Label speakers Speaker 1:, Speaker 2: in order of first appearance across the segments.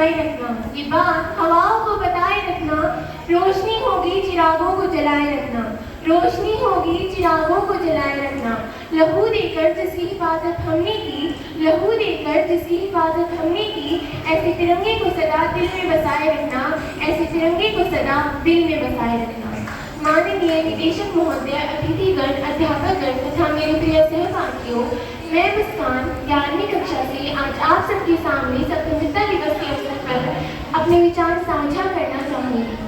Speaker 1: बनाए रखना, ये बात हवाओं को बताए रखना। रोशनी होगी चिरागों को जलाए रखना, रोशनी होगी चिरागों को जलाए रखना। लहू देकर जिसकी हिफाजत हमने की, लहू देकर जिसकी हिफाजत हमने की, ऐसे तिरंगे को सदा दिल में बसाए रखना, ऐसे तिरंगे को सदा दिल में बसाए रखना। माननीय निदेशक महोदय, अतिथिगण, अध्यापकगण तथा मेरे प्रिय सहपाठियों, मैं मुस्कान 11वीं कक्षा से आज आप सबके सामने स्वतंत्रता दिवस के अवसर पर अपने विचार साझा करना चाहूँगी।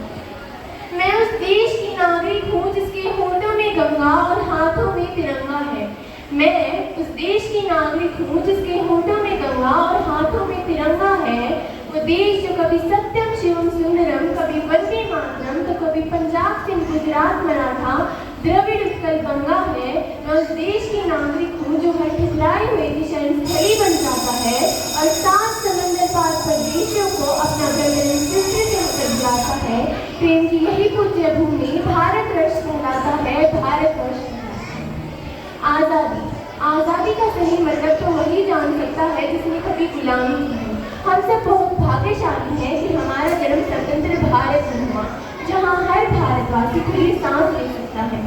Speaker 1: मैं उस देश की नागरिक हूँ जिसके होठों में गंगा और हाथों में तिरंगा है। मैं उस देश की नागरिक हूँ जिसके होठों में गंगा और हाथों में तिरंगा है। वो देश जो कभी सत्यम शिवम सुंदरम, कभी वंदे मातरम, तो कभी पंजाब से गुजरात मराठा, द्रविड़ उत्कल गंगा है। मैं उस देश की नागरिक हूँ जो हर ठुकराए हुए की शरणस्थली बन जाता है और 7 समंदर पार परदेशियों को अपना गगन फिर से होकर जाता है। प्रेम की यही पूज्य भूमि भारत वर्ष कहलाता है, भारत वर्ष। आज़ादी, आज़ादी का सही मतलब तो वही जान सकता है जिसने कभी गुलामी की है। हम सब बहुत भाग्यशाली हैं कि हमारा जन्म स्वतंत्र भारत में हुआ, जहाँ हर भारतवासी खुली सांस ले सकता है।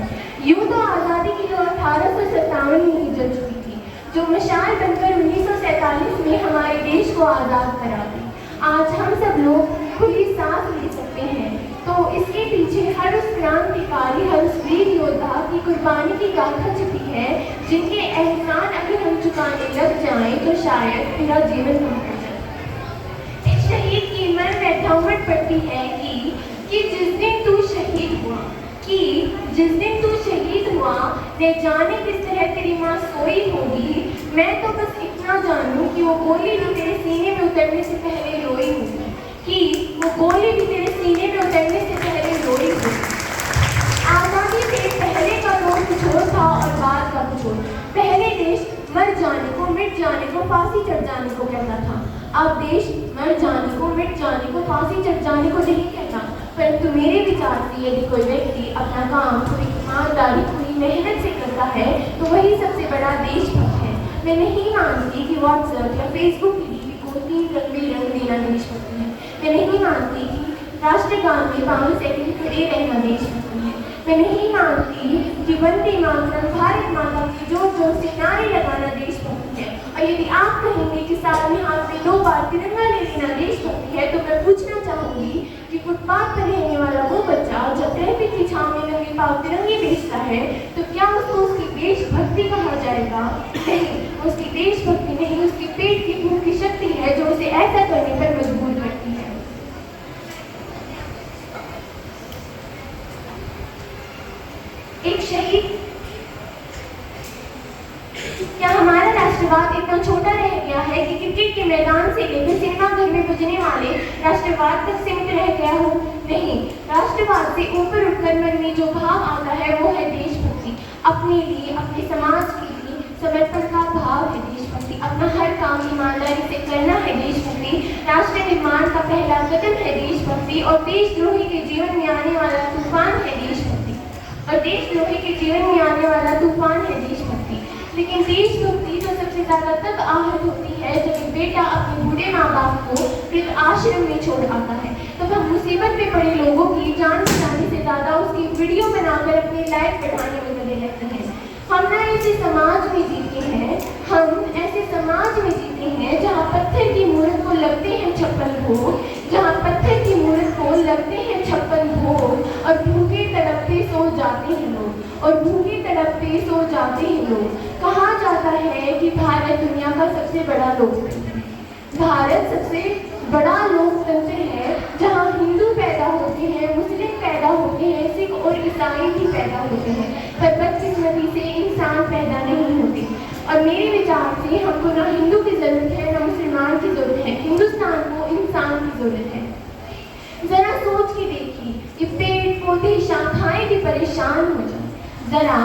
Speaker 1: यूँ तो आज़ादी की तो 1857 में ही जल चुकी थी, जो मशाल बनकर 1947 में हमारे देश को आज़ाद करा दी। आज हम सब लोग खुली सांस ले सकते हैं, तो इसके पीछे हर उस क्रांतिकारी, हर उस वीर योद्धा की कुर्बानी की गाथा छिपी है, जिनके एहसान अगर हम चुकाने लग जाएं तो शायद पूरा जीवन हम कर जाए। इस शहीद की मन में धौमट पड़ती है कि जिस दिन तू शहीद हुआ, कि जिस दिन तू शहीद हुआ, न जाने किस तरह तेरी माँ सोई होगी। मैं तो बस इतना जानूं कि वो गोली भी तेरे सीने में उतरने से पहले रोई होगी, कि वो गोली भी तेरे सीने में उतरने से पहले रोई होगी। आज़ादी से पहले का दौर कुछ और था और बाद का कुछ और। पहले देश मर जाने को, मिट जाने को, फांसी चढ़ जाने को कहता था। अब देश मर जाने को, मिट जाने को, फांसी चढ़ जाने को नहीं कहता। परंतु मेरे विचार से यदि कोई व्यक्ति अपना काम पूरी ईमानदारी, पूरी मेहनत से करता है तो वही सबसे बड़ा देशभक्त है। मैं नहीं मानती कि व्हाट्सएप या फेसबुक की डीपी को 3 रंग देना देशभक्ति है। मैं नहीं मानती कि राष्ट्रगान में 5 सेकंड खड़े रहना देशभक्ति है। मैं नहीं मानती कि वंदे मातरम, भारत माता के जोर जोर से नारे लगाना देशभक्ति है। और यदि आप कहेंगे कि साथ में हाथ में 2 बार तिरंगा ले लेना देशभक्ति है, तो मैं पूछना चाहूंगी कि फुटपाथ पर रहने वाला वो बच्चा जब ट्रैफिक की छाव में नंगे पांव तिरंगे बेचता है, तो क्या उसको उसकी देशभक्ति कहा जाएगा? नहीं, उसकी देशभक्ति नहीं, उसकी पेट की भूख की शक्ति है जो उसे ऐसा करने पर मजबूर करती है। एक शहीद, क्या हमारा राष्ट्रवाद इतना छोटा रह गया है कि क्रिकेट के मैदान से लेकर सिनेमाघर में बजने वाले राष्ट्रवाद तक सीमित रह गया हो? नहीं, राष्ट्रवाद से ऊपर उठकर मन में जो भाव आता है वो है देशभक्ति। अपने लिए, अपने समाज के लिए समर्पण का भाव है देशभक्ति। अपना हर काम ईमानदारी से करना है देशभक्ति। राष्ट्र निर्माण का पहला कदम है देशभक्ति और देशद्रोही के जीवन में आने वाला तूफान है देशभक्ति, और देशद्रोही के जीवन में आने वाला तूफान है देशभक्ति। लेकिन देशभक्ति तो सबसे ज्यादा तब आहत होती है जब एक बेटा अपने बूढ़े माँ बाप को वृद्ध आश्रम में छोड़ आता है। तब हम मुसीबत में पड़े लोगों की जान बचाने से ज्यादा उसकी वीडियो बनाकर अपनी लाइफ बढ़ाने में लगे रहते हैं। हम ना ऐसे समाज में जीते हैं, हम ऐसे समाज में जीते हैं जहाँ पत्थर की मूर्त को लगते हैं 56 भोग, जहाँ पत्थर की मूर्त को लगते हैं 56 भोग, और भूखे तड़पते सो जाते हैं लोग, और भूखे तड़पते सो जाते हैं लोग। कहा जाता है कि भारत दुनिया का सबसे बड़ा लोकतंत्र है। भारत सबसे बड़ा लोकतंत्र है जहाँ हिंदू पैदा होते हैं, मुस्लिम पैदा होते हैं, सिख और ईसाई भी पैदा होते हैं, पर बदकिस्मती से इंसान पैदा नहीं होते। और मेरे विचार से हमको ना हिंदू की जरूरत है ना मुसलमान की जरूरत है, हिंदुस्तान को इंसान की जरूरत है। जरा सोच के देखिए, ये पेड़ पौधे शाखाएं भी परेशान हो जाए। जरा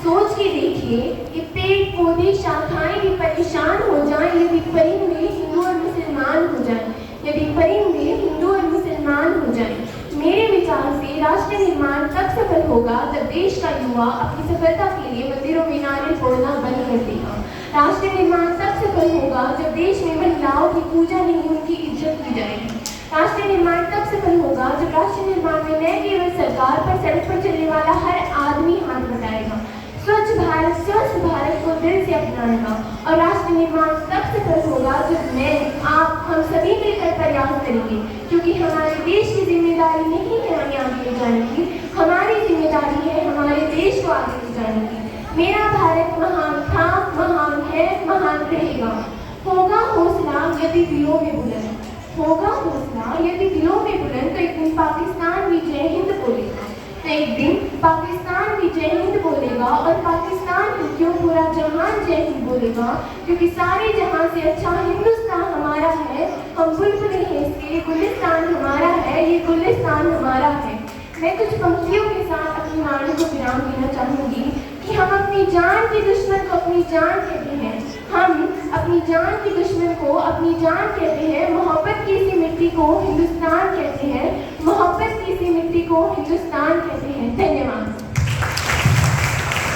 Speaker 1: सोच के देखिए, ये पेड़ पौधे शाखाएं भी परेशान हो जाएं यदि परिंदे हिंदू और मुसलमान हो जाएं, यदि परिंदे हिंदू और मुसलमान हो जाएं। मेरे विचार से राष्ट्र निर्माण तब सफल होगा जब देश का युवा अपनी सफलता के लिए मंदिरों में नारियल फोड़ना बंद कर देगा। राष्ट्र निर्माण तब सफल होगा जब देश में महिलाओं की पूजा नहीं, उनकी इज्जत की जाएगी। निर्माण तब सफल होगा जब राष्ट्र निर्माण में न केवल सरकार पर सड़क पर चलने वाला हर आदमी हाथ बटाएगा, स्वच्छ भारत स्वस्थ भारत को दिल से अपनाएगा। और राष्ट्र निर्माण तब सफल होगा जब मैं, आप, हम सभी मिलकर प्रयास करेंगे, क्योंकि हमारे देश की जिम्मेदारी नहीं है हमें आगे ले जाने की, हमारी जिम्मेदारी है हमारे देश को आगे ले जाने की। मेरा भारत महान था, महान है, महान रहेगा। होगा हौसला यदि दिलों में बुलंद, होगा हौसला यदि दिलों में बुलंद, तो एक दिन पाकिस्तान भी जय हिंद बोलेगा, तो एक दिन पाकिस्तान भी जय हिंद बोलेगा। और पाकिस्तान ही क्यों, पूरा जहान जय हिंद बोलेगा, क्योंकि सारे जहां से अच्छा हिंदुस्तान हमारा है। हम बुलबुल हैं इसके, गुलिस्तान हमारा है, ये गुलिस्तान हमारा है। मैं कुछ पंक्तियों के साथ अपनी वाणी को विराम देना चाहूंगी कि हम अपनी जान के दुश्मन को अपनी जान कहते हैं, हम अपनी जान के दुश्मन को अपनी जान कहते हैं। मोहब्बत की इसी मिट्टी को हिंदुस्तान कहते हैं, मोहब्बत की इसी मिट्टी को हिंदुस्तान कहते हैं। धन्यवाद।